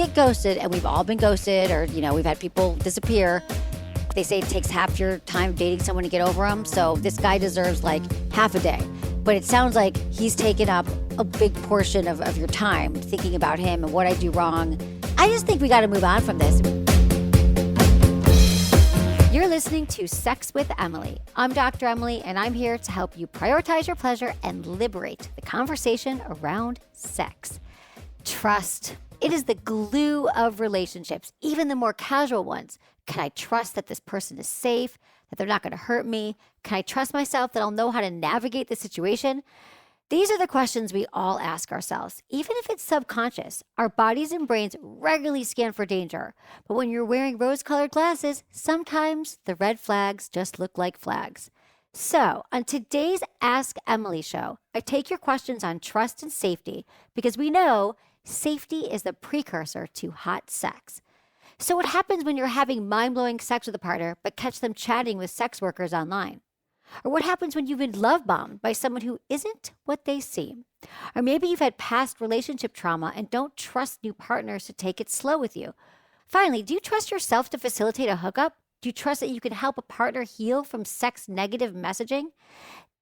get ghosted, and we've all been ghosted, or, we've had people disappear. They say it takes half your time dating someone to get over them. So this guy deserves like half a day. But it sounds like he's taken up a big portion of your time thinking about him and what I do wrong. I just think we got to move on from this. You're listening to Sex with Emily. I'm Dr. Emily, and I'm here to help you prioritize your pleasure and liberate the conversation around sex. Trust. It is the glue of relationships, even the more casual ones. Can I trust that this person is safe, that they're not going to hurt me? Can I trust myself that I'll know how to navigate the situation? These are the questions we all ask ourselves, even if it's subconscious. Our bodies and brains regularly scan for danger. But when you're wearing rose-colored glasses, sometimes the red flags just look like flags. So, on today's Ask Emily show, I take your questions on trust and safety because we know safety is the precursor to hot sex. So what happens when you're having mind-blowing sex with a partner but catch them chatting with sex workers online? Or what happens when you've been love-bombed by someone who isn't what they seem? Or maybe you've had past relationship trauma and don't trust new partners to take it slow with you. Finally, do you trust yourself to facilitate a hookup? Do you trust that you can help a partner heal from sex-negative messaging?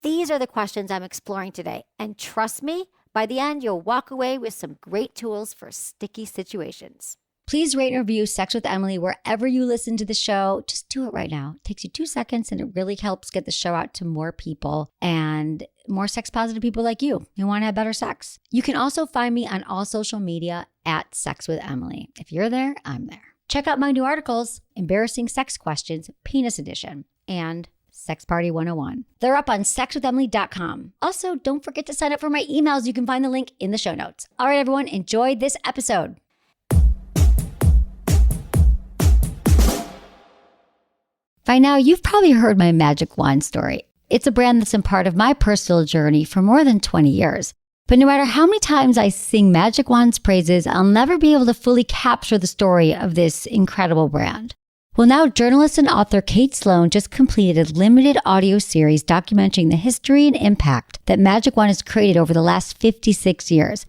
These are the questions I'm exploring today. And trust me, by the end, you'll walk away with some great tools for sticky situations. Please rate and review Sex with Emily wherever you listen to the show. Just do it right now. It takes you 2 seconds and it really helps get the show out to more people and more sex positive people like you who want to have better sex. You can also find me on all social media at Sex with Emily. If you're there, I'm there. Check out my new articles, Embarrassing Sex Questions, Penis Edition, and Sex Party 101. They're up on sexwithemily.com. Also, don't forget to sign up for my emails. You can find the link in the show notes. All right, everyone, enjoy this episode. By now, you've probably heard my magic wand story. It's a brand that's been part of my personal journey for more than 20 years. But no matter how many times I sing Magic Wand's praises, I'll never be able to fully capture the story of this incredible brand. Well, now journalist and author Kate Sloan just completed a limited audio series documenting the history and impact that Magic Wand has created over the last 56 years.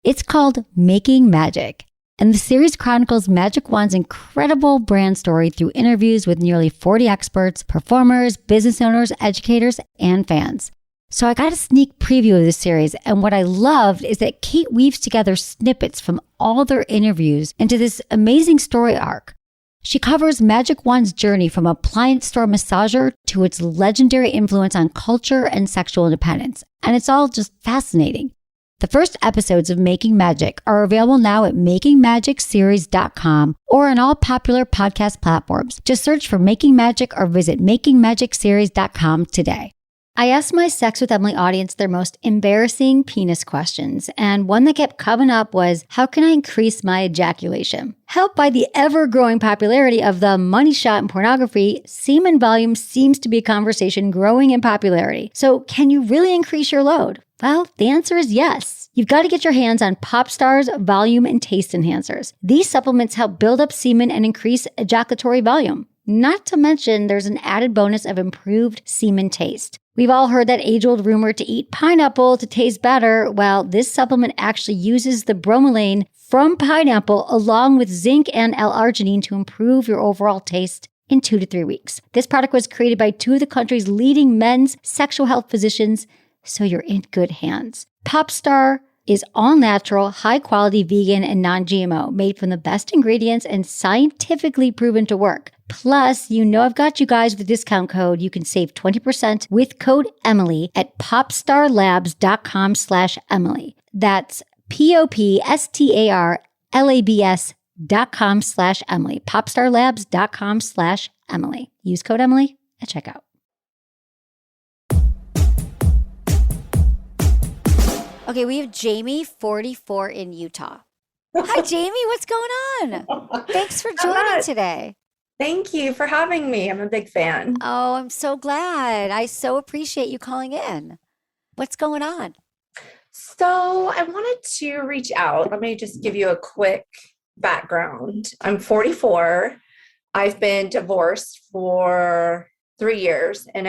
It's called Making Magic. And the series chronicles Magic Wand's incredible brand story through interviews with nearly 40 experts, performers, business owners, educators, and fans. So I got a sneak preview of the series, and what I loved is that Kate weaves together snippets from all their interviews into this amazing story arc. She covers Magic Wand's journey from appliance store massager to its legendary influence on culture and sexual independence, and it's all just fascinating. The first episodes of Making Magic are available now at makingmagicseries.com or on all popular podcast platforms. Just search for Making Magic or visit makingmagicseries.com today. I asked my Sex with Emily audience their most embarrassing penis questions, and one that kept coming up was, how can I increase my ejaculation? Helped by the ever-growing popularity of the money shot in pornography, semen volume seems to be a conversation growing in popularity. So can you really increase your load? Well, the answer is yes. You've got to get your hands on Popstar's volume and taste enhancers. These supplements help build up semen and increase ejaculatory volume. Not to mention, there's an added bonus of improved semen taste. We've all heard that age-old rumor to eat pineapple to taste better. Well, this supplement actually uses the bromelain from pineapple along with zinc and L-arginine to improve your overall taste in 2 to 3 weeks. This product was created by 2 of the country's leading men's sexual health physicians, so you're in good hands. Popstar is all natural, high quality, vegan, and non-GMO, made from the best ingredients and scientifically proven to work. Plus, I've got you guys with a discount code. You can save 20% with code Emily at popstarlabs.com/Emily. That's popstarlabs.com/Emily. popstarlabs.com/Emily. Use code Emily at checkout. Okay, we have Jamie, 44, in Utah. Hi, Jamie. What's going on? Thanks for joining today. Thank you for having me. I'm a big fan. Oh, I'm so glad. I so appreciate you calling in. What's going on? So I wanted to reach out. Let me just give you a quick background. I'm 44. I've been divorced for 3 years, and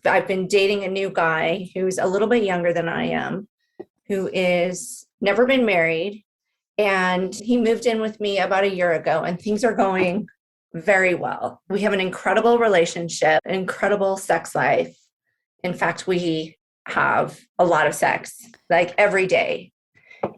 I've been dating a new guy who's a little bit younger than I am, who is never been married, And he moved in with me about a year ago, and things are going very well. We have an incredible relationship, incredible sex life. In fact, we have a lot of sex, like every day.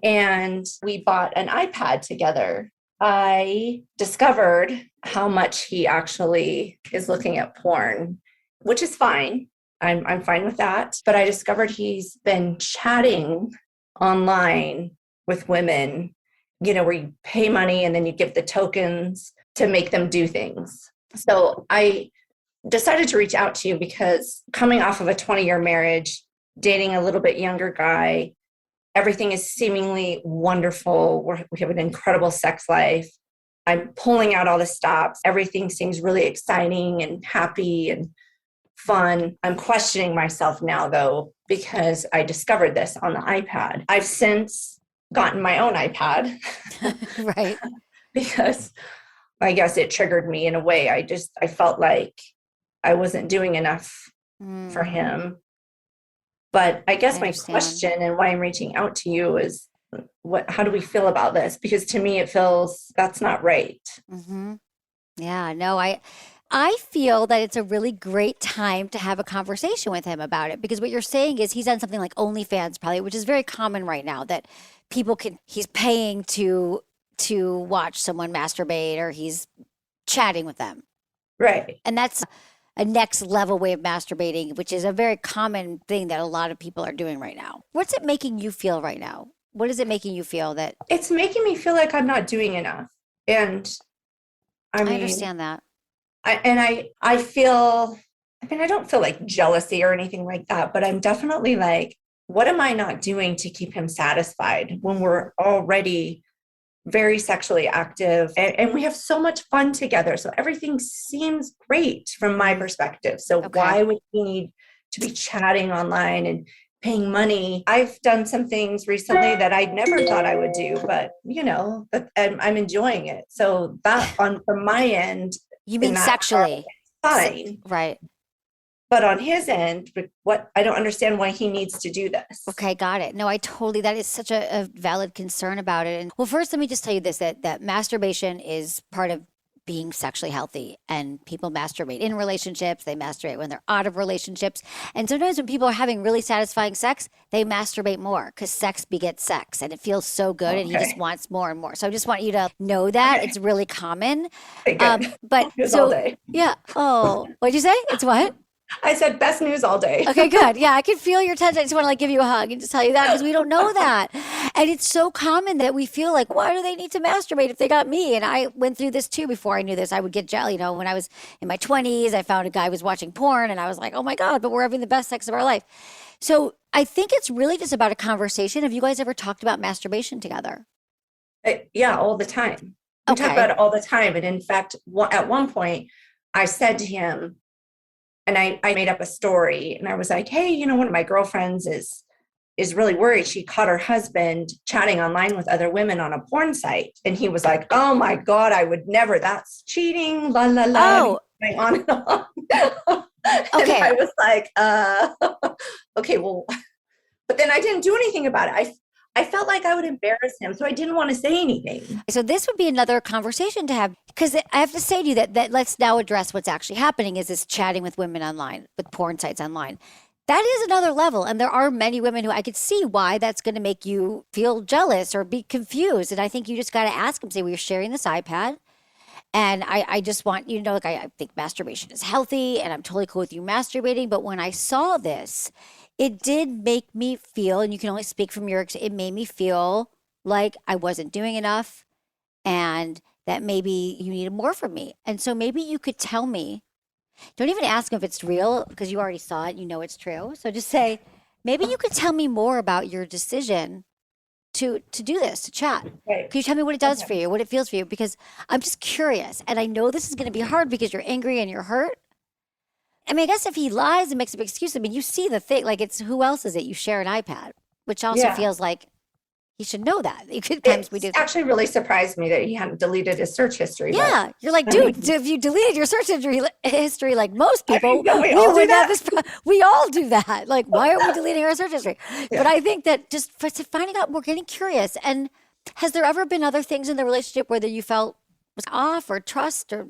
And we bought an iPad together. I discovered how much he actually is looking at porn, which is fine. I'm fine with that. But I discovered he's been chatting online with women, where you pay money and then you give the tokens to make them do things. So I decided to reach out to you because coming off of a 20-year marriage, dating a little bit younger guy, everything is seemingly wonderful. We have an incredible sex life. I'm pulling out all the stops. Everything seems really exciting and happy and fun. I'm questioning myself now, though, because I discovered this on the iPad. I've since gotten my own iPad. Right. Because I guess it triggered me in a way. I felt like I wasn't doing enough for him. But I guess my question and why I'm reaching out to you is how do we feel about this? Because to me, it feels that's not right. Mm-hmm. Yeah, no, I feel that it's a really great time to have a conversation with him about it, because what you're saying is he's on something like OnlyFans probably, which is very common right now, that he's paying to watch someone masturbate, or he's chatting with them. Right. And that's a next level way of masturbating, which is a very common thing that a lot of people are doing right now. What's it making you feel right now? What is it making you feel that? It's making me feel like I'm not doing enough. And I understand that. I feel, I don't feel like jealousy or anything like that, but I'm definitely like, what am I not doing to keep him satisfied when we're already very sexually active and we have so much fun together? So everything seems great from my perspective. So why would we need to be chatting online and paying money? I've done some things recently that I never thought I would do, but I'm enjoying it. So that from my end, you mean sexually? Fine. Right. But on his end, I don't understand why he needs to do this. Okay, got it. No, that is such a valid concern about it. And well, first, let me just tell you this, that masturbation is part of being sexually healthy, and people masturbate in relationships. They masturbate when they're out of relationships. And sometimes when people are having really satisfying sex, they masturbate more because sex begets sex and it feels so good and he just wants more and more. So I just want you to know that it's really common. But so, all day. Yeah. Oh, what'd you say? It's what? I said best news all day. Okay, good. Yeah, I can feel your tension. I just want to give you a hug and just tell you that, because we don't know that. And it's so common that we feel like, why do they need to masturbate if they got me? And I went through this too before I knew this. I would get jelly. When I was in my 20s, I found a guy was watching porn and I was like, oh my God, but we're having the best sex of our life. So I think it's really just about a conversation. Have you guys ever talked about masturbation together? Yeah, all the time. We talk about it all the time. And in fact, at one point, I said to him, and I made up a story, and I was like, hey, one of my girlfriends is really worried. She caught her husband chatting online with other women on a porn site. And he was like, oh my God, I would never. That's cheating. La, la, la. Oh. Going on and on. Okay. And I was like, okay, well, but then I didn't do anything about it. I felt like I would embarrass him, so I didn't want to say anything. So this would be another conversation to have, because I have to say to you that let's now address what's actually happening is this chatting with women online, with porn sites online. That is another level. And there are many women who I could see why that's going to make you feel jealous or be confused. And I think you just got to ask them, say, well, you're sharing this iPad. And I just want you to know, like, I think masturbation is healthy and I'm totally cool with you masturbating. But when I saw this, it did make me feel, and you can only speak from it made me feel like I wasn't doing enough and that maybe you needed more from me. And so maybe you could tell me, don't even ask if it's real because you already saw it, it's true. So just say, maybe you could tell me more about your decision to do this, to chat. Right. Can you tell me what it does for you, what it feels for you? Because I'm just curious. And I know this is going to be hard because you're angry and you're hurt. I mean, I guess if he lies and makes a big excuse, you see the thing, like, it's who else is it? You share an iPad, which also feels like he should know that. It actually really surprised me that he hadn't deleted his search history. Yeah. You're like, dude, if you deleted your search history like most people, we would have this. We all do that. Like, why are we deleting our search history? Yeah. But I think that just finding out, we're getting curious. And Has there ever been other things in the relationship whether you felt was off or trust or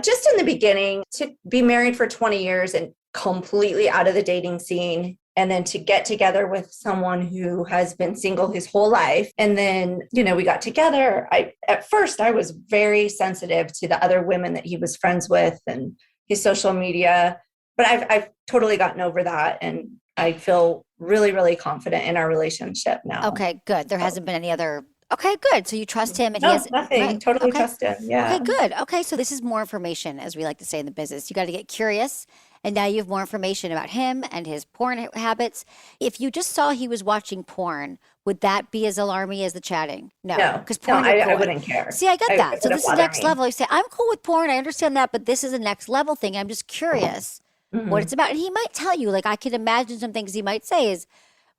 Just in the beginning, to be married for 20 years and completely out of the dating scene, and then to get together with someone who has been single his whole life. And then, we got together. At first, I was very sensitive to the other women that he was friends with and his social media, but I've totally gotten over that. And I feel really, really confident in our relationship now. okay, good. There hasn't been any other. Okay, good. So you trust him and he No, has, nothing. right. Totally Okay. trust him. Okay, Yeah. good. Okay, so this is more information, as we like to say in the business. You got to get curious, and now you have more information about him and his porn habits. If you just saw he was watching porn, would that be as alarming as the chatting? No, No, because no, porn you're cool I with. wouldn't care. See, I get It that. So wouldn't this is bother next me. level. You say, I'm cool with porn. I understand that, but this is a next level thing. I'm just curious what it's Mhm. about. And he might tell you, like, I could imagine some things he might say is,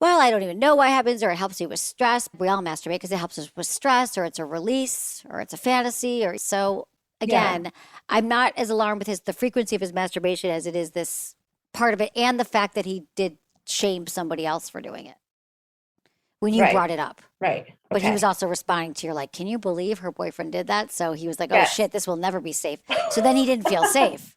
well, I don't even know why it happens, or it helps you with stress. We all masturbate because it helps us with stress, or it's a release, or it's a fantasy, or so. Yeah. Again, I'm not as alarmed with the frequency of his masturbation as it is this part of it, and the fact that he did shame somebody else for doing it when you Right. brought it up. Right. But he was Okay. also responding to your like, can you believe her boyfriend did that? So he was like, oh Yes. shit, this will never be safe. So then he didn't feel safe.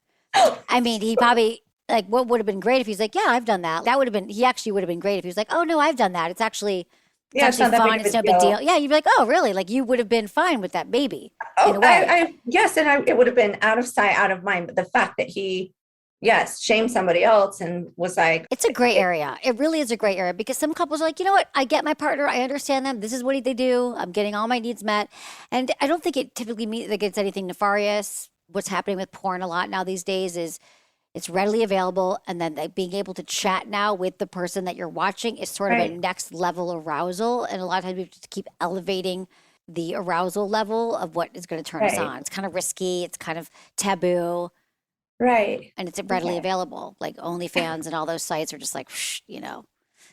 I mean, he probably like what would have been great if he's like, yeah, I've done that. That would have been he actually would have been great if he was like, oh no, I've done that. It's Yeah, it's actually not that big fun. of It's a no big deal. deal. Yeah, you'd be like, oh really? Like you would have been fine with that baby in Oh, a way. yes, and it would have been out of sight, out of mind. But the fact that he, yes, shamed somebody else and was like, It's a gray area. It really is a gray area because some couples are like, you know what? I get my partner. I understand them. This is what they do. I'm getting all my needs met. And I don't think it typically means that it's anything nefarious. What's happening with porn a lot now these days is it's readily available. And then like, being able to chat now with the person that you're watching is sort of a right, next level arousal. And a lot of times we have to keep elevating the arousal level of what is going to turn us right, on. It's kind of risky. It's kind of taboo right. and it's readily Okay. available. Like OnlyFans and all those sites are just like, through the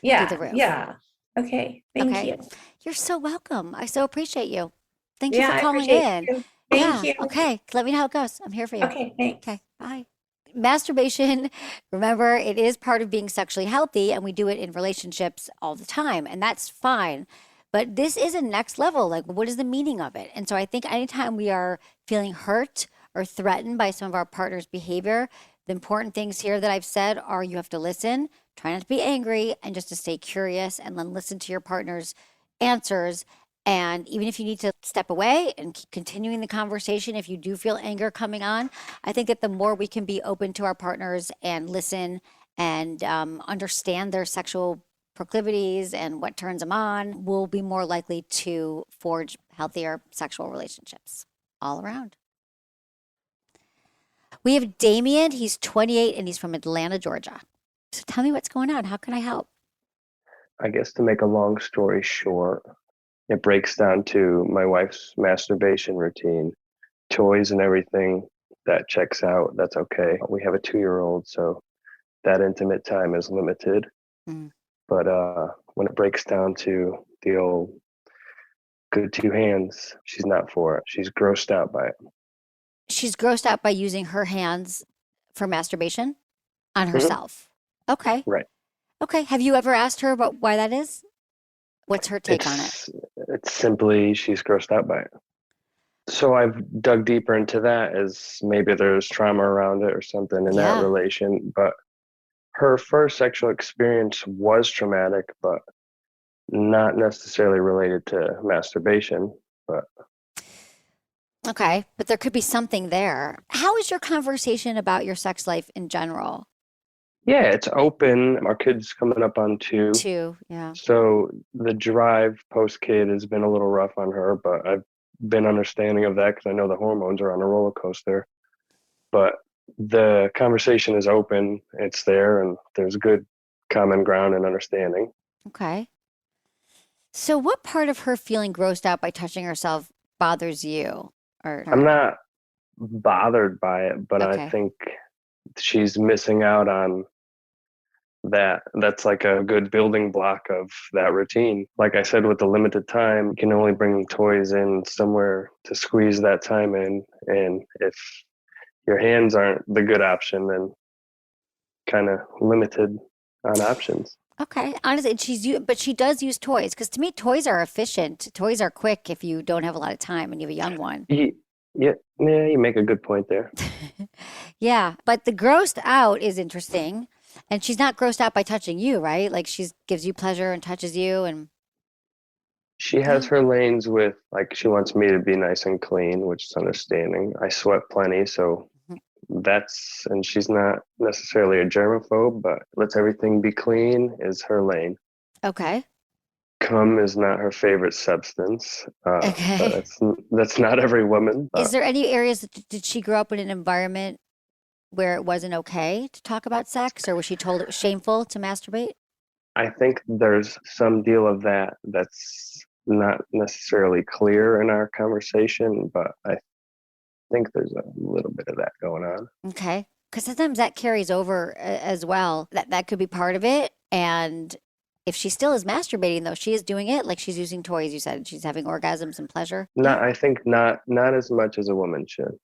Yeah, roof. yeah. Okay. Thank Okay. you. You're so welcome. I so appreciate you. Thank you Yeah, for I calling appreciate in. you. Thank Yeah. you. Okay. Let me know how it goes. I'm here for you. Okay, thanks. Okay. Bye. Masturbation, remember, it is part of being sexually healthy, and we do it in relationships all the time, and that's fine. But this is a next level. Like, what is the meaning of it? And so I think anytime we are feeling hurt or threatened by some of our partner's behavior, the important things here that I've said are you have to listen, try not to be angry, and just to stay curious and then listen to your partner's answers. And even if you need to step away and keep continuing the conversation, if you do feel anger coming on, I think that the more we can be open to our partners and listen and understand their sexual proclivities and what turns them on, we'll be more likely to forge healthier sexual relationships all around. We have Damien. He's 28 and he's from Atlanta, Georgia. So tell me what's going on. How can I help? I guess to make a long story short, it breaks down to my wife's masturbation routine, toys and everything that checks out. That's okay. We have a 2-year-old, so that intimate time is limited. Mm. But when it breaks down to the old good two hands, she's not for it. She's grossed out by it. She's grossed out by using her hands for masturbation on Hmm. herself. Okay. Right. Okay. Have you ever asked her about why that is? What's her take on it? It's simply she's grossed out by it. So I've dug deeper into that as maybe there's trauma around it or something in that Yeah. relation. But her first sexual experience was traumatic, but not necessarily related to masturbation. But Okay. But there could be something there. How is your conversation about your sex life in general? yeah, it's open. Our kid's coming up on 2. Too. Yeah. So the drive post kid has been a little rough on her, but I've been understanding of that because I know the hormones are on a roller coaster. But the conversation is open, it's there, and there's good common ground and understanding. Okay. So, what part of her feeling grossed out by touching herself bothers you or I'm her? not bothered by it, but I Okay. think she's missing out on that. That's like a good building block of that routine. Like I said, with the limited time, you can only bring toys in somewhere to squeeze that time in. And if your hands aren't the good option, then kind of limited on options. Okay. Honestly, but she does use toys because to me, toys are efficient. Toys are quick if you don't have a lot of time and you have a young one. Yeah, yeah, you make a good point there. Yeah. But the grossed out is interesting. And she's not grossed out by touching you, right? Like she gives you pleasure and touches you and She has yeah. her lanes with, like, she wants me to be nice and clean, which is understanding. I sweat plenty, so and she's not necessarily a germaphobe, but lets everything be clean is her lane. Okay. Cum is not her favorite substance, but Okay. that's not every woman. Is there any areas did she grow up in an environment where it wasn't okay to talk about sex, or was she told it was shameful to masturbate? I think there's some deal of that that's not necessarily clear in our conversation, but I think there's a little bit of that going on. Okay. Because sometimes that carries over as well. That could be part of it. And if she still is masturbating, though, she is doing it like she's using toys. You said she's having orgasms and pleasure. Not, I think not as much as a woman should.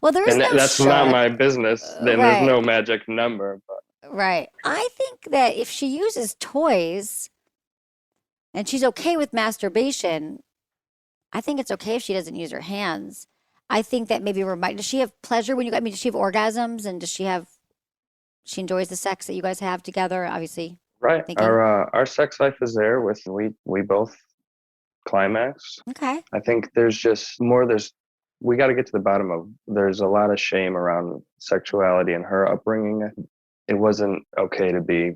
Well, there is And no that's not my should. business. Then there's Right. no magic number. But Right. I think that if she uses toys and she's okay with masturbation, I think it's okay if she doesn't use her hands. I think that maybe does she have pleasure when I mean, does she have orgasms and she enjoys the sex that you guys have together? Obviously, right, thinking, our sex life is there with we both climax. okay. I think there's just more. We got to get to the bottom of. There's a lot of shame around sexuality and her upbringing. It wasn't okay to be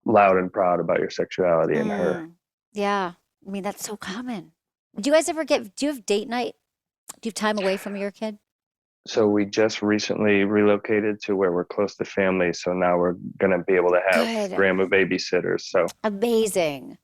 loud and proud about your sexuality and her. Yeah. I mean, that's so common. Do you guys ever do you have date night? Do you have time away from your kid? So we just recently relocated to where we're close to family. So now we're gonna be able to have Good. grandma babysitters. So Amazing.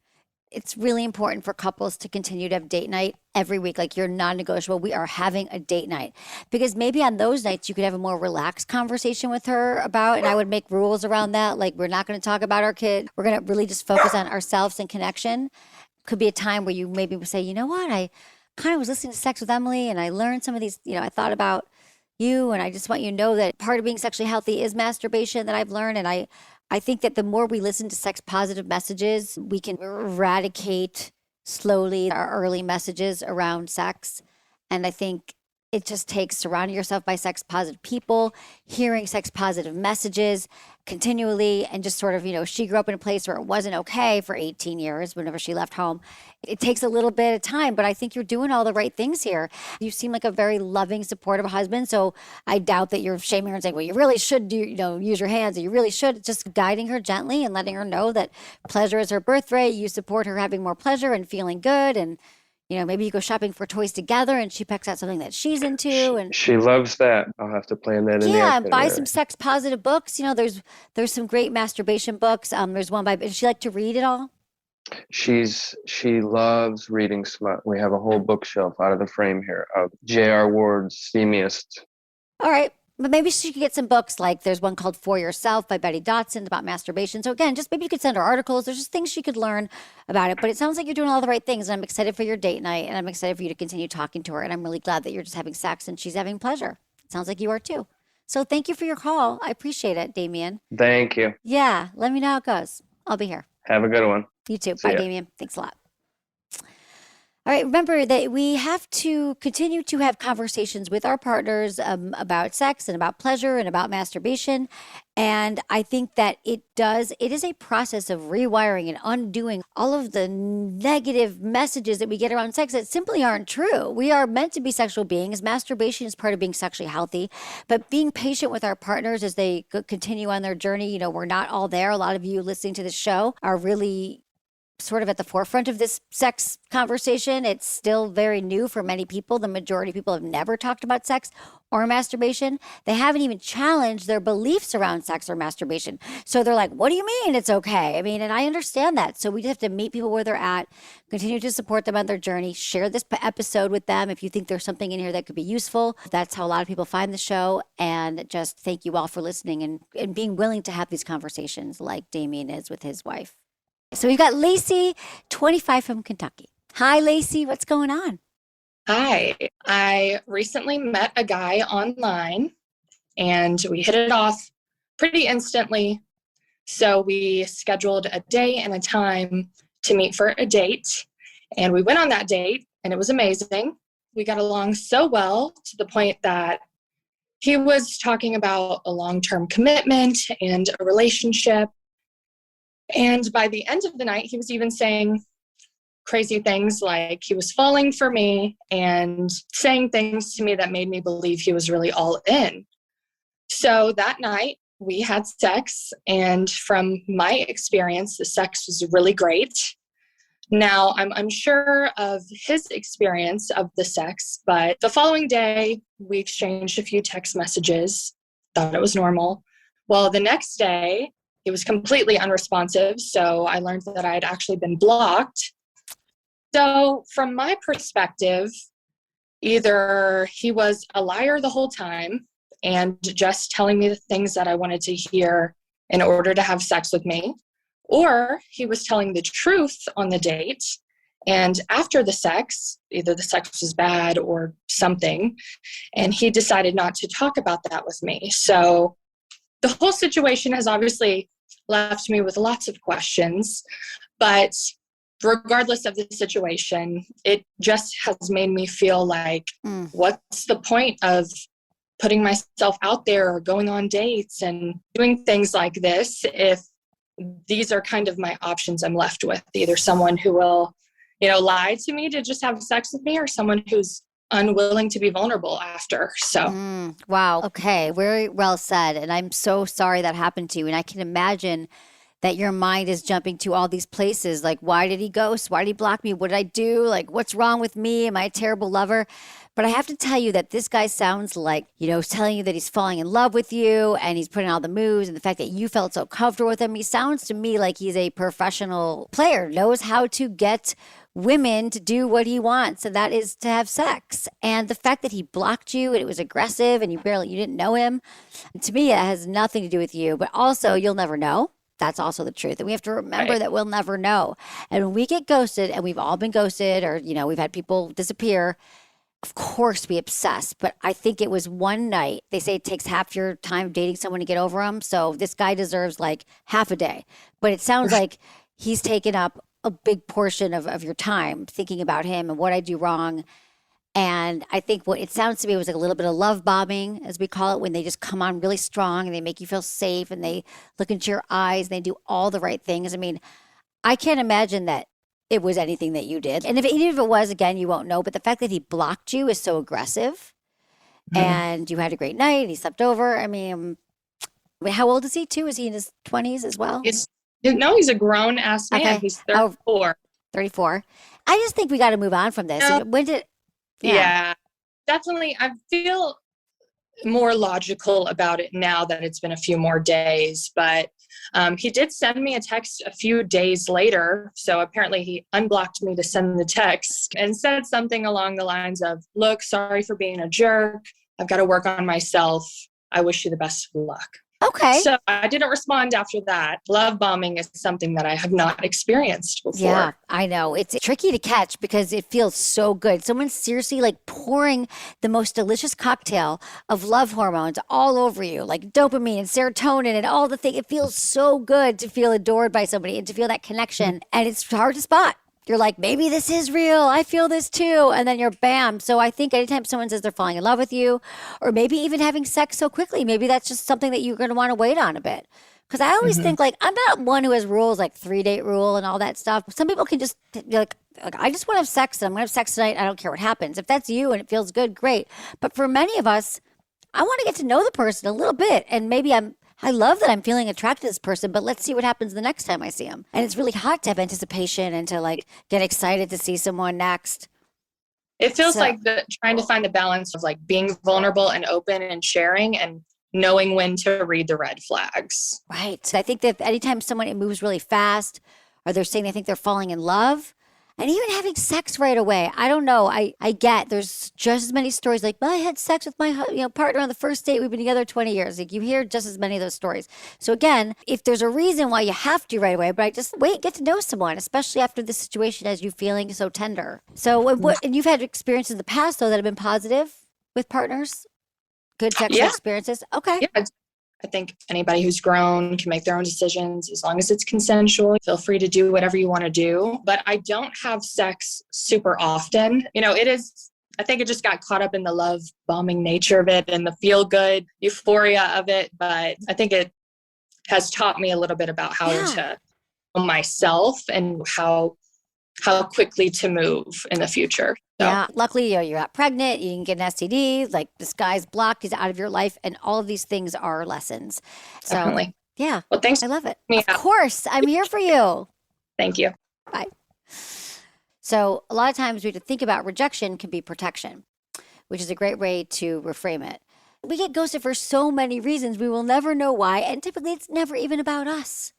It's really important for couples to continue to have date night every week. Like you're non-negotiable. We are having a date night because maybe on those nights you could have a more relaxed conversation with her about, and I would make rules around that. Like we're not going to talk about our kid. We're going to really just focus on ourselves and connection. Could be a time where you maybe would say, you know what, I kind of was listening to Sex with Emily and I learned some of these, I thought about you and I just want you to know that part of being sexually healthy is masturbation that I've learned. And I think that the more we listen to sex positive messages, we can eradicate slowly our early messages around sex. And I think it just takes surrounding yourself by sex positive people, hearing sex positive messages continually, and just sort of, she grew up in a place where it wasn't okay for 18 years whenever she left home. It takes a little bit of time, but I think you're doing all the right things here. You seem like a very loving, supportive husband. So I doubt that you're shaming her and saying, well, you really should use your hands, or you really should. Just guiding her gently and letting her know that pleasure is her birthright. You support her having more pleasure and feeling good. And maybe you go shopping for toys together and she picks out something that she's into. And she loves that. I'll have to plan that in the yeah, and buy itinerary. some sex positive books. There's some great masturbation books. There's one does she like to read at all? She loves reading smut. We have a whole bookshelf out of the frame here of J.R. Ward's steamiest. All right. But maybe she could get some books, like there's one called For Yourself by Betty Dodson about masturbation. So again, just maybe you could send her articles. There's just things she could learn about it. But it sounds like you're doing all the right things. And I'm excited for your date night. And I'm excited for you to continue talking to her. And I'm really glad that you're just having sex and she's having pleasure. It sounds like you are too. So thank you for your call. I appreciate it, Damien. Thank you. Yeah. Let me know how it goes. I'll be here. Have a good one. You too. See Bye, ya. Damien. Thanks a lot. All right, remember that we have to continue to have conversations with our partners about sex and about pleasure and about masturbation. And I think that it is a process of rewiring and undoing all of the negative messages that we get around sex that simply aren't true. We are meant to be sexual beings. Masturbation is part of being sexually healthy, but being patient with our partners as they continue on their journey. We're not all there. A lot of you listening to this show are really sort of at the forefront of this sex conversation. It's still very new for many people. The majority of people have never talked about sex or masturbation. They haven't even challenged their beliefs around sex or masturbation. So they're like, what do you mean it's okay? I mean, and I understand that. So we just have to meet people where they're at, continue to support them on their journey, share this episode with them if you think there's something in here that could be useful. That's how a lot of people find the show. And just thank you all for listening and being willing to have these conversations like Damien is with his wife. So we've got Lacey, 25 from Kentucky. Hi, Lacey. What's going on? Hi. I recently met a guy online and we hit it off pretty instantly. So we scheduled a day and a time to meet for a date. And we went on that date and it was amazing. We got along so well to the point that he was talking about a long-term commitment and a relationship. And by the end of the night, he was even saying crazy things like he was falling for me and saying things to me that made me believe he was really all in. So that night we had sex, and from my experience, the sex was really great. Now I'm unsure of his experience of the sex, but the following day we exchanged a few text messages, thought it was normal. Well, the next day he was completely unresponsive, so I learned that I had actually been blocked. So from my perspective, either he was a liar the whole time and just telling me the things that I wanted to hear in order to have sex with me, or he was telling the truth on the date. And after the sex, either the sex was bad or something, and he decided not to talk about that with me. So the whole situation has obviously left me with lots of questions, but regardless of the situation, it just has made me feel like, what's the point of putting myself out there or going on dates and doing things like this if these are kind of my options I'm left with? Either someone who will, lie to me to just have sex with me, or someone who's unwilling to be vulnerable after. So, Wow. Okay. Very well said. And I'm so sorry that happened to you. And I can imagine that your mind is jumping to all these places. Like, why did he ghost? Why did he block me? What did I do? Like, what's wrong with me? Am I a terrible lover? But I have to tell you that this guy sounds like, telling you that he's falling in love with you and he's putting all the moves, and the fact that you felt so comfortable with him. He sounds to me like he's a professional player, knows how to get women to do what he wants, and that is to have sex. And the fact that he blocked you and it was aggressive and you didn't know him, to me, it has nothing to do with you. But also, you'll never know. That's also the truth. And we have to remember that we'll never know. And when we get ghosted, and we've all been ghosted, or, we've had people disappear, of course we obsess. But I think it was one night. They say it takes half your time dating someone to get over them. So this guy deserves like half a day. But it sounds like he's taken up a big portion of your time thinking about him and what I do wrong. And I think what it sounds to me was like a little bit of love bombing, as we call it, when they just come on really strong and they make you feel safe and they look into your eyes and they do all the right things. I mean, I can't imagine that it was anything that you did. And even if it was, again, you won't know. But the fact that he blocked you is so aggressive. And you had a great night and he slept over. I mean, how old is he too? Is he in his 20s as well? He's a grown ass man. Okay. He's 34. 34. I just think we got to move on from this. When did... Yeah, definitely. I feel more logical about it now that it's been a few more days, but he did send me a text a few days later. So apparently he unblocked me to send the text and said something along the lines of, "Look, sorry for being a jerk. I've got to work on myself. I wish you the best of luck." Okay. So I didn't respond after that. Love bombing is something that I have not experienced before. Yeah, I know. It's tricky to catch because it feels so good. Someone's seriously like pouring the most delicious cocktail of love hormones all over you, like dopamine and serotonin and all the things. It feels so good to feel adored by somebody and to feel that connection. And it's hard to spot. You're like, maybe this is real. I feel this too. And then you're bam. So I think anytime someone says they're falling in love with you, or maybe even having sex so quickly, maybe that's just something that you're going to want to wait on a bit. Because I always think like, I'm not one who has rules like 3-date rule and all that stuff. Some people can just be like, I just want to have sex and I'm going to have sex tonight. I don't care what happens. If that's you and it feels good, great. But for many of us, I want to get to know the person a little bit. And maybe I love that I'm feeling attracted to this person, but let's see what happens the next time I see him. And it's really hot to have anticipation and to like get excited to see someone next. It feels like trying to find the balance of like being vulnerable and open and sharing and knowing when to read the red flags. Right. So I think that anytime someone moves really fast or they're saying they think they're falling in love, and even having sex right away. I don't know. I get there's just as many stories like, well, I had sex with my partner on the first date. We've been together 20 years. Like you hear just as many of those stories. So again, if there's a reason why you have to right away, but I just wait, get to know someone, especially after this situation as you feeling so tender. So and you've had experiences in the past though that have been positive with partners? Good sexual experiences? Okay. Yeah. I think anybody who's grown can make their own decisions as long as it's consensual. Feel free to do whatever you want to do. But I don't have sex super often. I think it just got caught up in the love bombing nature of it and the feel good euphoria of it. But I think it has taught me a little bit about how to know myself and how quickly to move in the future. So. Yeah. Luckily, you're not pregnant. You can get an STD. Like, this guy's blocked. He's out of your life. And all of these things are lessons. So, definitely. Yeah. Well, thanks. I love it. Of course. I'm here for you. Thank you. Bye. So a lot of times we have to think about rejection can be protection, which is a great way to reframe it. We get ghosted for so many reasons. We will never know why. And typically it's never even about us.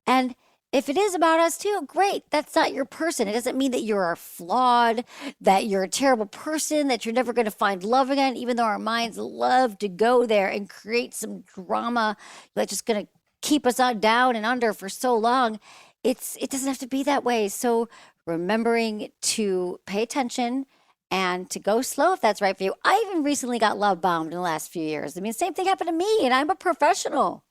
And if it is about us too, great. That's not your person. It doesn't mean that you're flawed, that you're a terrible person, that you're never going to find love again, even though our minds love to go there and create some drama that's just going to keep us down and under for so long. It doesn't have to be that way. So remembering to pay attention and to go slow if that's right for you. I even recently got love bombed in the last few years. I mean, same thing happened to me, and I'm a professional.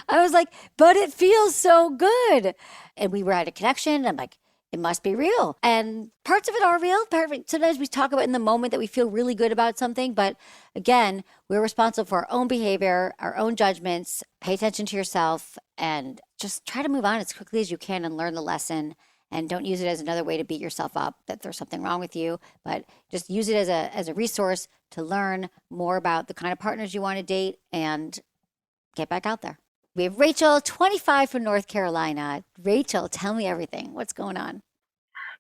I was like, but it feels so good. And we were at a connection. I'm like, it must be real. And parts of it are real. Sometimes we talk about in the moment that we feel really good about something. But again, we're responsible for our own behavior, our own judgments. Pay attention to yourself and just try to move on as quickly as you can and learn the lesson. And don't use it as another way to beat yourself up that there's something wrong with you, but just use it as a resource to learn more about the kind of partners you want to date and get back out there. We have Rachel, 25 from North Carolina. Rachel, tell me everything. What's going on?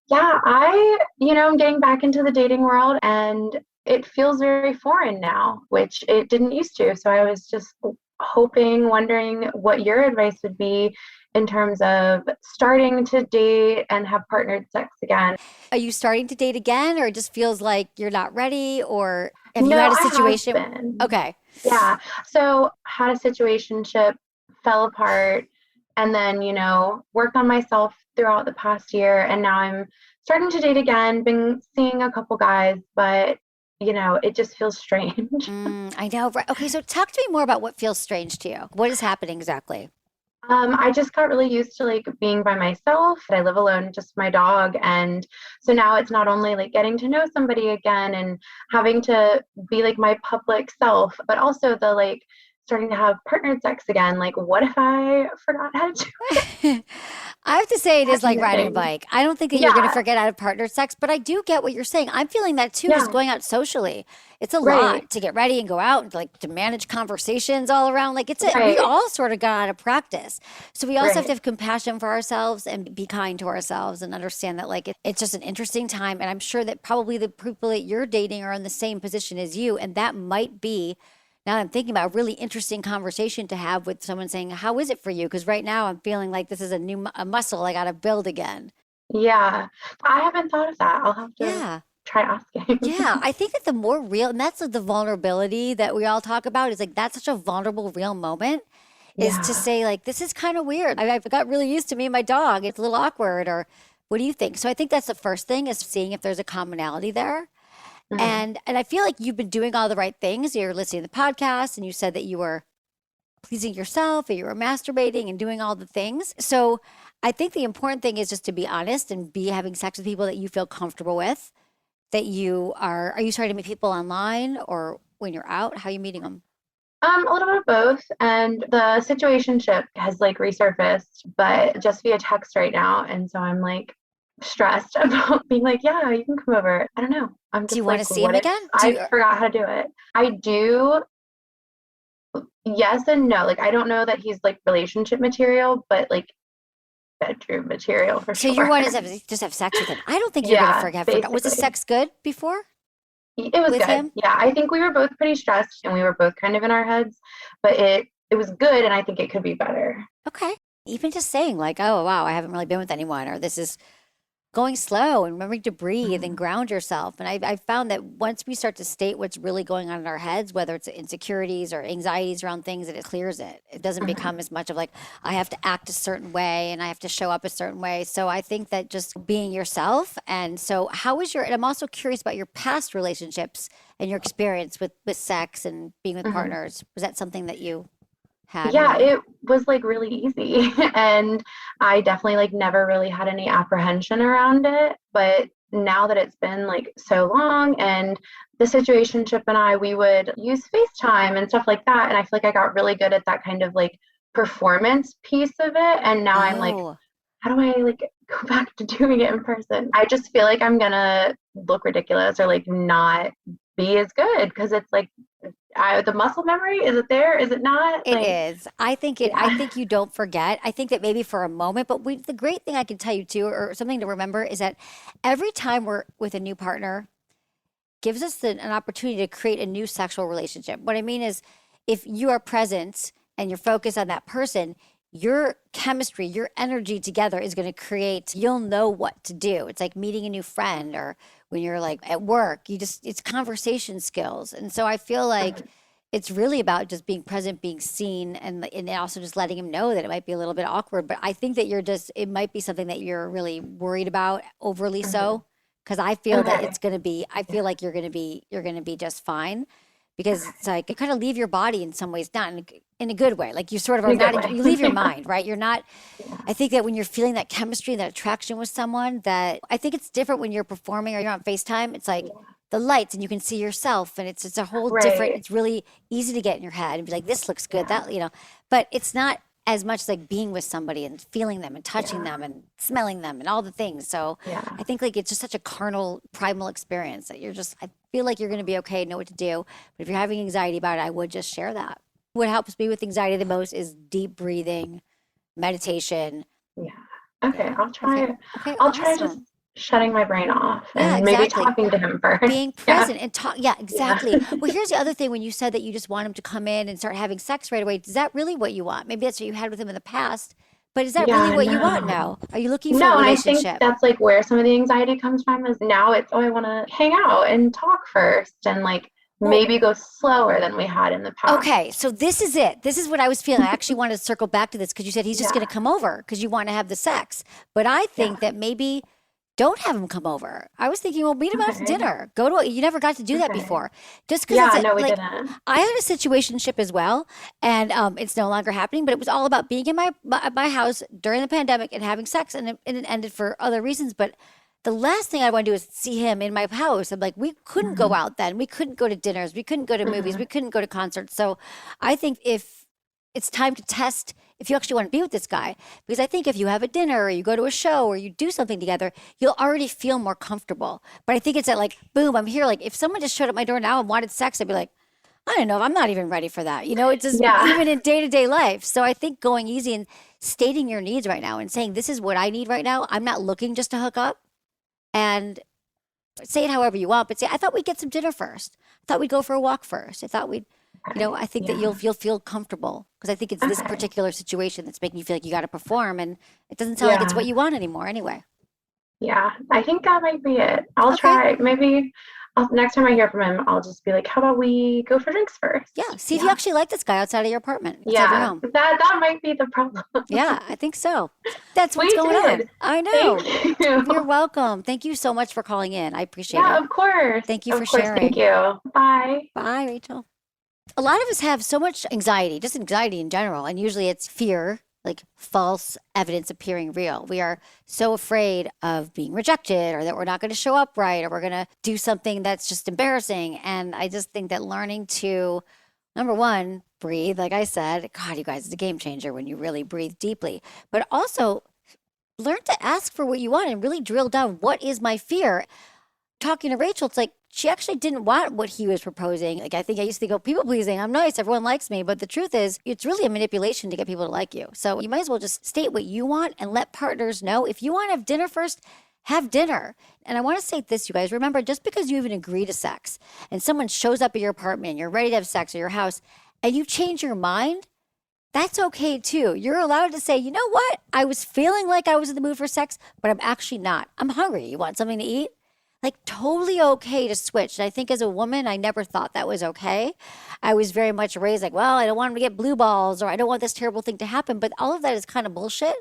Yeah, I'm getting back into the dating world and it feels very foreign now, which it didn't used to. So I was just wondering what your advice would be in terms of starting to date and have partnered sex again. Are you starting to date again, or it just feels like you're not ready, or have you No, had a I have situation? been. Okay. Yeah. So had a situationship, fell apart, and then, worked on myself throughout the past year. And now I'm starting to date again, been seeing a couple guys, but it just feels strange. I know. Right. Okay. So talk to me more about what feels strange to you. What is happening exactly? I just got really used to being by myself. I live alone, just my dog. And so now it's not only getting to know somebody again and having to be my public self, but also the starting to have partnered sex again. What if I forgot how to do it? I have to say it is like riding a bike. I don't think that you're going to forget out of partner sex, but I do get what you're saying. I'm feeling that too, just going out socially. It's a lot to get ready and go out and to manage conversations all around. We all sort of got out of practice. So we also have to have compassion for ourselves and be kind to ourselves and understand that it's just an interesting time. And I'm sure that probably the people that you're dating are in the same position as you. And that might be, now that I'm thinking about, a really interesting conversation to have with someone saying, how is it for you? Because right now I'm feeling like this is a muscle I got to build again. Yeah. I haven't thought of that. I'll have to try asking. Yeah. I think that the more real, and that's the vulnerability that we all talk about, is that's such a vulnerable, real moment, is to say this is kind of weird. I've got really used to me and my dog. It's a little awkward. Or what do you think? So I think that's the first thing, is seeing if there's a commonality there. Mm-hmm. And I feel like you've been doing all the right things. You're listening to the podcast and you said that you were pleasing yourself and you were masturbating and doing all the things. So I think the important thing is just to be honest and be having sex with people that you feel comfortable with, are you starting to meet people online or when you're out? How are you meeting them? A little bit of both. And the situationship has resurfaced, but just via text right now. And so I'm stressed about being yeah, you can come over. I don't know. I'm just do you want to see him again? I forgot how to do it. I do. Yes and no. I don't know that he's relationship material, but bedroom material for sure. So you want to just have sex with him? I don't think you're going to forget. Was the sex good before? It was good. Him? Yeah, I think we were both pretty stressed and we were both kind of in our heads, but it was good, and I think it could be better. Okay. Even just saying oh wow, I haven't really been with anyone, or this is going slow, and remembering to breathe and ground yourself. And I found that once we start to state what's really going on in our heads, whether it's insecurities or anxieties around things, that it clears it. It doesn't become as much of I have to act a certain way and I have to show up a certain way. So I think that just being yourself. And so and I'm also curious about your past relationships and your experience with sex and being with partners. Was that something that you had? Yeah, it was like really easy. And I definitely like never really had any apprehension around it. But now that it's been like so long, and the situationship and we would use FaceTime and stuff like that. And I feel like I got really good at that kind of like performance piece of it. And now I'm like, Oh, how do I like go back to doing it in person? I just feel like I'm gonna look ridiculous or like not be as good because it's like the muscle memory, is it there? Is it not? it Like, is. I yeah. think you don't forget. I think that maybe for a moment, but the great thing I can tell you too, or something to remember, is that every time we're with a new partner, gives us an opportunity to create a new sexual relationship. What I mean is, if you are present and you're focused on that person, your chemistry, your energy together is going to create, you'll know what to do. It's like meeting a new friend, or when you're like at work, it's conversation skills. And so I feel like it's really about just being present, being seen, and also just letting him know that it might be a little bit awkward. But I think that it might be something that you're really worried about, overly so, because I feel that Okay. I feel like you're going to be just fine, because it's like you kind of leave your body in some ways, not in a good way. Like you sort of In are a good not, way. you leave your mind, right? You're not, Yeah. I think that when you're feeling that chemistry, that attraction with someone, that I think it's different when you're performing or you're on FaceTime. It's like the lights and you can see yourself, and it's a whole different, Right. it's really easy to get in your head and be like, this looks good, Yeah. that, but it's not as much like being with somebody and feeling them and touching Yeah. them and smelling them and all the things. So Yeah. I think like it's just such a carnal, primal experience that I feel like you're going to be okay, know what to do. But if you're having anxiety about it, I would just share that. What helps me with anxiety the most is deep breathing, meditation. Yeah. Okay. Yeah. Okay. Okay. I'll try just Awesome. shutting my brain off Yeah, and maybe exactly. talking to him first. Being Yeah. present and talk. Yeah, Yeah. exactly. Well, here's the other thing. When you said that you just want him to come in and start having sex right away, is that really what you want? Maybe that's what you had with him in the past, but is that really Yeah. what you want No. now? Are you looking for a No, and I think relationship? that's like where some of the anxiety comes from is now it's, oh, I want to hang out and talk first and like Well, maybe go slower than we had in the past. okay, so this is it. This is what I was feeling. I actually wanted to circle back to this because you said he's just going Yeah. to come over because you want to have the sex. But I Yeah. think that maybe don't have him come over. I was thinking, well, meet him out to Okay. dinner. You never got to do that Okay. before. Just because Yeah. No, we like, didn't. I had a situationship as well, and it's no longer happening, but it was all about being in my house during the pandemic and having sex, and it ended for other reasons. But the last thing I want to do is see him in my house. I'm like, we couldn't go Mhm. out then. We couldn't go to dinners. We couldn't go to movies. Mhm. We couldn't go to concerts. So I think if it's time to test if you actually want to be with this guy, because I think if you have a dinner or you go to a show or you do something together, you'll already feel more comfortable. But I think it's that like, boom, I'm here. Like if someone just showed up my door now and wanted sex, I'd be like, I don't know, I'm not even ready for that. It's just Yeah. even in day to day life. So I think going easy and stating your needs right now and saying, this is what I need right now. I'm not looking just to hook up, and say it however you want, but say, I thought we'd get some dinner first. I thought we'd go for a walk first. I thought Okay. I think that Yeah. you'll feel comfortable because I think it's this Okay. particular situation that's making you feel like you got to perform, and it doesn't sound like it's Yeah. what you want anymore anyway. Yeah. I think that might be it. I'll Okay. try. Maybe next time I hear from him, I'll just be like, how about we go for drinks first? Yeah. See if you Yeah. actually like this guy outside of your apartment, outside of your Yeah. home. That might be the problem. Yeah, I think so. That's what's We going on. did. I know. Thank You're you. welcome. Thank you so much for calling in. I appreciate Yeah, it. of course. Thank you Of for course. sharing. Thank you. Bye. Bye, Rachel. A lot of us have so much anxiety, just anxiety in general, and usually it's fear, like false evidence appearing real. We are so afraid of being rejected, or that we're not going to show up right, or we're going to do something that's just embarrassing. And I just think that learning to, number one, breathe, like I said, God, you guys, it's a game changer when you really breathe deeply, but also learn to ask for what you want and really drill down, what is my fear? Talking to Rachel, it's like she actually didn't want what he was proposing. Like I think I used to go people pleasing. I'm nice, everyone likes me, but the truth is, it's really a manipulation to get people to like you. So you might as well just state what you want and let partners know. If you want to have dinner first, have dinner. And I want to say this, you guys. Remember, just because you even agree to sex and someone shows up at your apartment and you're ready to have sex or your house, and you change your mind, that's okay too. You're allowed to say, you know what? I was feeling like I was in the mood for sex, but I'm actually not. I'm hungry. You want something to eat? Like totally okay to switch. And I think as a woman, I never thought that was okay. I was very much raised like, well, I don't want him to get blue balls, or I don't want this terrible thing to happen. But all of that is kind of bullshit.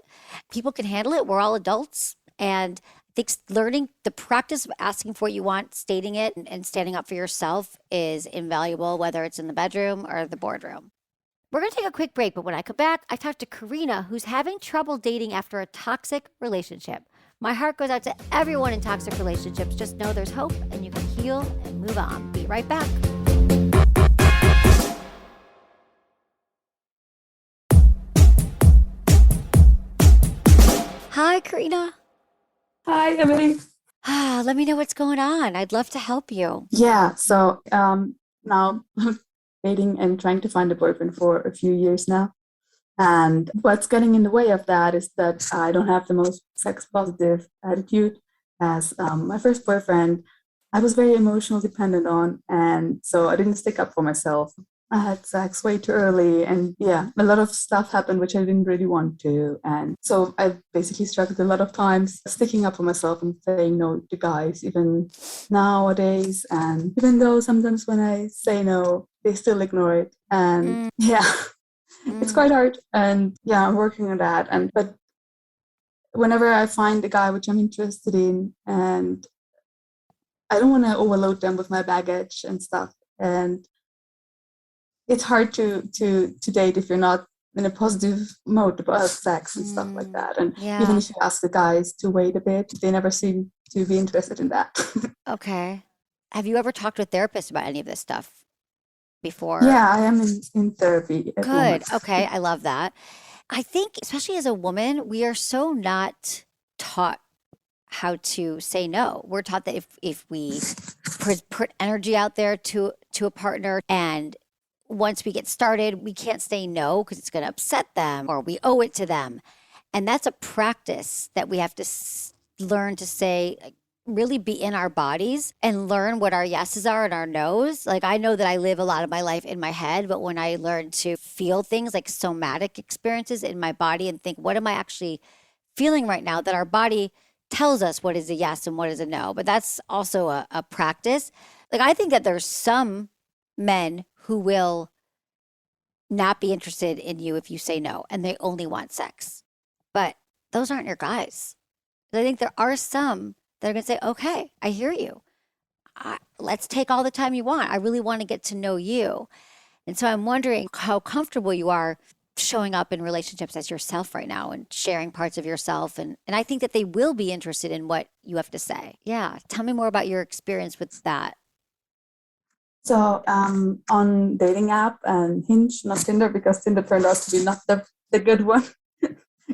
People can handle it. We're all adults. And I think learning the practice of asking for what you want, stating it, and standing up for yourself is invaluable, whether it's in the bedroom or the boardroom. We're going to take a quick break, but when I come back, I talk to Karina, who's having trouble dating after a toxic relationship. My heart goes out to everyone in toxic relationships. Just know there's hope and you can heal and move on. Be right back. Hi, Karina. Hi, Emily. Let me know what's going on. I'd love to help you. Yeah, so now I'm dating and trying to find a boyfriend for a few years now. And what's getting in the way of that is that I don't have the most sex positive attitude. As my first boyfriend, I was very emotional dependent on, and so I didn't stick up for myself. I had sex way too early, and yeah, a lot of stuff happened which I didn't really want to. And so I basically struggled a lot of times sticking up for myself and saying no to guys, even nowadays. And even though sometimes when I say no, they still ignore it. And yeah, it's quite hard. And yeah, I'm working on that. But whenever I find a guy which I'm interested in, and I don't want to overload them with my baggage and stuff. And it's hard to date if you're not in a positive mode about sex and stuff like that. And even if you ask the guys to wait a bit, they never seem to be interested in that. Okay. Have you ever talked to a therapist about any of this stuff before? Yeah, I am in therapy at the Good. moment. Okay. I love that. I think, especially as a woman, we are so not taught how to say no. We're taught that if we put energy out there to a partner, and once we get started, we can't say no because it's going to upset them or we owe it to them. And that's a practice that we have to learn to say, like, really be in our bodies and learn what our yeses are and our nos. Like, I know that I live a lot of my life in my head, but when I learn to feel things like somatic experiences in my body and think, what am I actually feeling right now? That our body tells us what is a yes and what is a no. But that's also a practice. Like, I think that there's some men who will not be interested in you if you say no and they only want sex. But those aren't your guys. I think there are some that are going to say, okay, I hear you. Let's take all the time you want. I really want to get to know you. And so I'm wondering how comfortable you are showing up in relationships as yourself right now and sharing parts of yourself. And I think that they will be interested in what you have to say. Yeah. Tell me more about your experience with that. So on dating app and Hinge, not Tinder, because Tinder turned out to be not the good one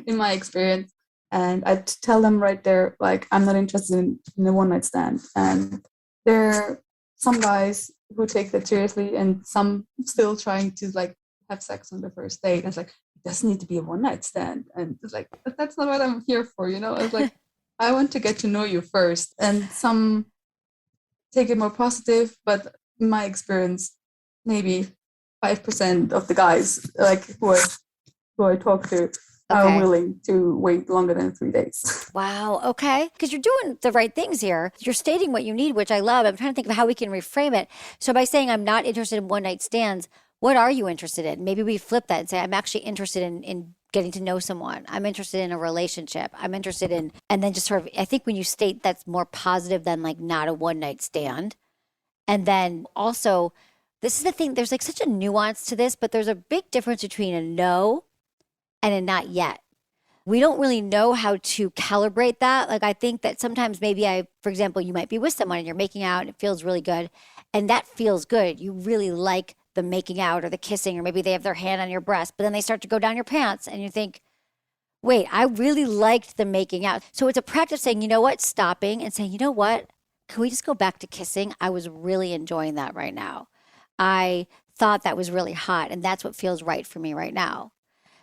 in my experience. And I tell them right there, like, I'm not interested in a one-night stand. And there are some guys who take that seriously and some still trying to like have sex on the first date. And it's like, it doesn't need to be a one-night stand. And it's like, that's not what I'm here for, you know? It's like, I want to get to know you first. And some take it more positive, but in my experience, maybe 5% of the guys like who I talk to are willing to wait longer than 3 days. Wow. Okay. Because you're doing the right things here. You're stating what you need, which I love. I'm trying to think of how we can reframe it. So by saying I'm not interested in one night stands, what are you interested in? Maybe we flip that and say, I'm actually interested in getting to know someone. I'm interested in a relationship. I'm interested in, and then just sort of, I think when you state that's more positive than like not a one night stand. And then also, this is the thing, there's like such a nuance to this, but there's a big difference between a no and a not yet. We don't really know how to calibrate that. Like, I think that sometimes maybe for example, you might be with someone and you're making out and it feels really good. And that feels good. You really like the making out or the kissing, or maybe they have their hand on your breast, but then they start to go down your pants and you think, wait, I really liked the making out. So it's a practice saying, you know what, stopping and saying, you know what, can we just go back to kissing? I was really enjoying that right now. I thought that was really hot and that's what feels right for me right now.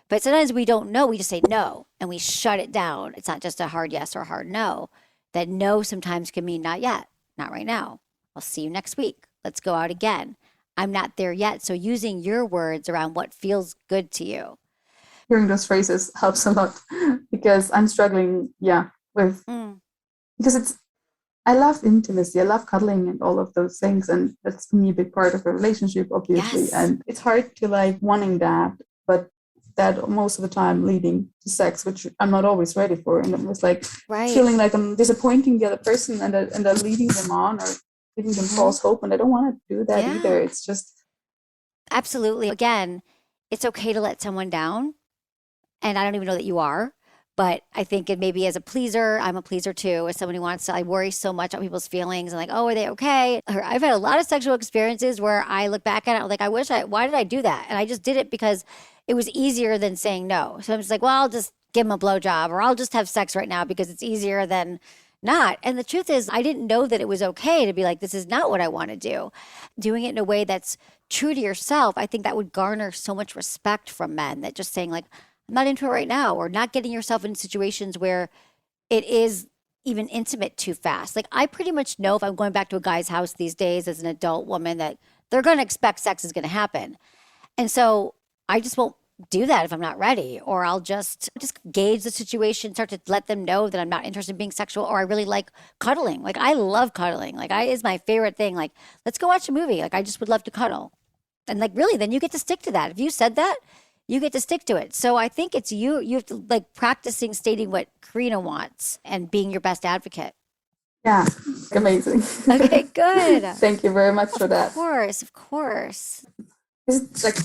But sometimes we don't know. We just say no and we shut it down. It's not just a hard yes or a hard no. That no sometimes can mean not yet, not right now. I'll see you next week. Let's go out again. I'm not there yet. So using your words around what feels good to you. Hearing those phrases helps a lot because I'm struggling, with, because I love intimacy. I love cuddling and all of those things. And that's for me a big part of a relationship, obviously. Yes. And it's hard to like wanting that, but that most of the time leading to sex, which I'm not always ready for. And it was like feeling like I'm disappointing the other person and I'm leading them on or giving them false hope. And I don't want to do that either. It's just. Absolutely. Again, it's okay to let someone down. And I don't even know that you are. But I think it maybe as a pleaser, I'm a pleaser too. As someone who wants to, I worry so much about people's feelings and like, oh, are they okay? Or I've had a lot of sexual experiences where I look back at it like, why did I do that? And I just did it because it was easier than saying no. So I'm just like, well, I'll just give him a blowjob or I'll just have sex right now because it's easier than not. And the truth is, I didn't know that it was okay to be like, this is not what I want to do. Doing it in a way that's true to yourself, I think that would garner so much respect from men that just saying like, I'm not into it right now, or not getting yourself in situations where it is even intimate too fast. Like I pretty much know if I'm going back to a guy's house these days as an adult woman that they're going to expect sex is going to happen. And so I just won't do that if I'm not ready, or I'll just gauge the situation, start to let them know that I'm not interested in being sexual, or I really like cuddling. Like I love cuddling. Like is my favorite thing. Like let's go watch a movie. Like I just would love to cuddle. And like really, then you get to stick to that. If you said that, you get to stick to it. So I think it's you have to like practicing stating what Karina wants and being your best advocate. Yeah, amazing. Okay, good. Thank you very much for that. Of course. It's like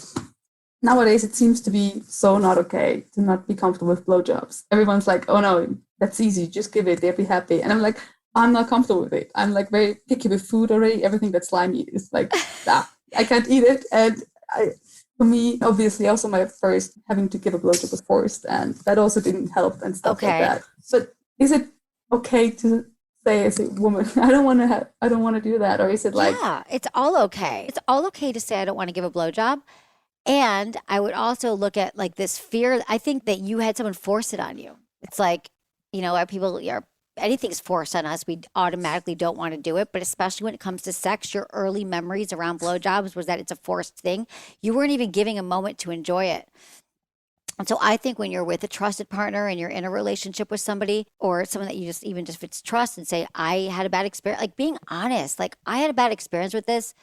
nowadays it seems to be so not okay to not be comfortable with blowjobs. Everyone's like, oh no, that's easy, just give it, they'll be happy. And I'm like, I'm not comfortable with it. I'm like very picky with food already. Everything that's slimy is like, I can't eat it. And for me, obviously, also my first having to give a blowjob was forced, and that also didn't help and stuff like that. But is it okay to say as a woman, I don't want to do that, or is it like? Yeah, it's all okay. It's all okay to say I don't want to give a blowjob, and I would also look at like this fear. I think that you had someone force it on you. It's like people are. Anything's forced on us, we automatically don't want to do it. But especially when it comes to sex, your early memories around blowjobs was that it's a forced thing. You weren't even giving a moment to enjoy it. And so I think when you're with a trusted partner and you're in a relationship with somebody or someone that you just if it's trust and say, I had a bad experience, like being honest, like I had a bad experience with this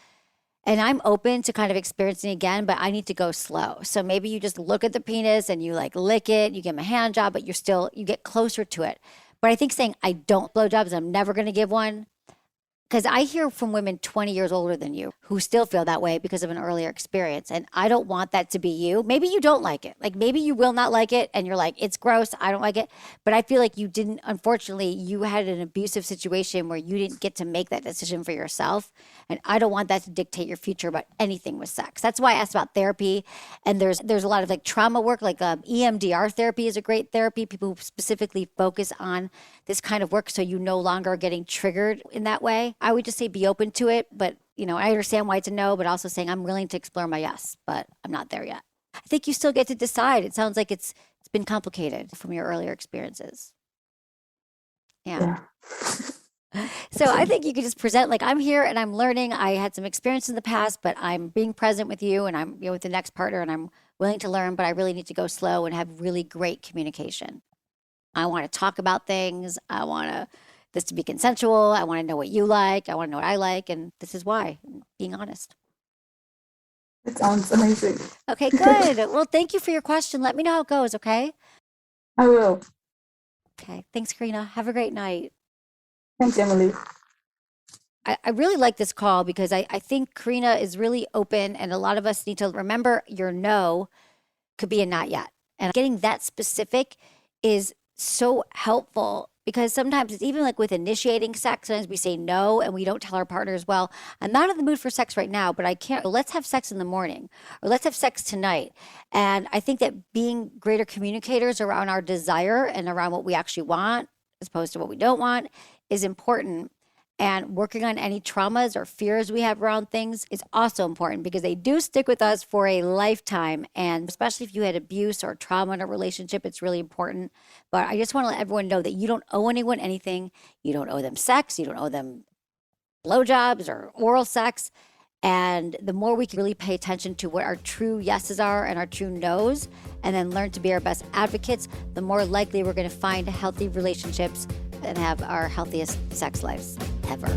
and I'm open to kind of experiencing again, but I need to go slow. So maybe you just look at the penis and you like lick it, you give him a hand job, but you get closer to it. But I think saying I don't blowjobs, I'm never going to give one. Because I hear from women 20 years older than you who still feel that way because of an earlier experience. And I don't want that to be you. Maybe you don't like it. Like maybe you will not like it and you're like, it's gross, I don't like it. But I feel like you didn't, unfortunately, you had an abusive situation where you didn't get to make that decision for yourself. And I don't want that to dictate your future about anything with sex. That's why I asked about therapy. And there's a lot of like trauma work, like EMDR therapy is a great therapy. People who specifically focus on this kind of work so you no longer are getting triggered in that way. I would just say be open to it, but I understand why it's a no, but also saying I'm willing to explore my yes, but I'm not there yet. I think you still get to decide. It sounds like it's been complicated from your earlier experiences. Yeah. So I think you could just present like I'm here and I'm learning. I had some experience in the past, but I'm being present with you and I'm with the next partner and I'm willing to learn, but I really need to go slow and have really great communication. I want to talk about things. I want this to be consensual. I want to know what you like. I want to know what I like. And this is why, being honest. It sounds amazing. Okay, good. Well, thank you for your question. Let me know how it goes, okay? I will. Okay. Thanks, Karina. Have a great night. Thanks, Emily. I really like this call because I think Karina is really open and a lot of us need to remember your no could be a not yet. And getting that specific is so helpful because sometimes it's even like with initiating sex, sometimes we say no and we don't tell our partners, well, I'm not in the mood for sex right now, but I can't, let's have sex in the morning or let's have sex tonight. And I think that being greater communicators around our desire and around what we actually want as opposed to what we don't want is important. And working on any traumas or fears we have around things is also important because they do stick with us for a lifetime. And especially if you had abuse or trauma in a relationship, it's really important. But I just want to let everyone know that you don't owe anyone anything. You don't owe them sex. You don't owe them blowjobs or oral sex. And the more we can really pay attention to what our true yeses are and our true nos, and then learn to be our best advocates, the more likely we're going to find healthy relationships and have our healthiest sex lives ever.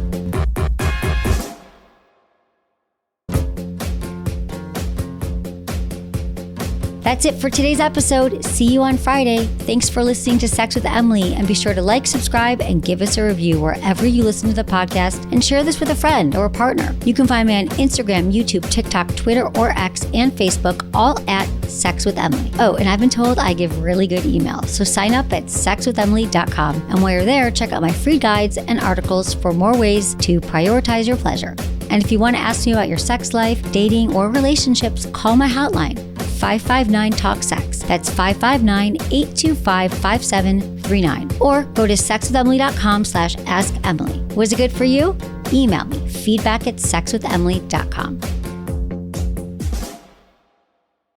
That's it for today's episode. See you on Friday. Thanks for listening to Sex with Emily, and be sure to like, subscribe, and give us a review wherever you listen to the podcast, and share this with a friend or a partner. You can find me on Instagram, YouTube, TikTok, Twitter, or X, and Facebook, all at Sex with Emily. Oh, and I've been told I give really good emails, so sign up at sexwithemily.com. And while you're there, check out my free guides and articles for more ways to prioritize your pleasure. And if you want to ask me about your sex life, dating, or relationships, call my hotline, 559-TALK-SEX. That's 559-825-5739. Or go to sexwithemily.com/askemily. Was it good for you? Email me, feedback@sexwithemily.com.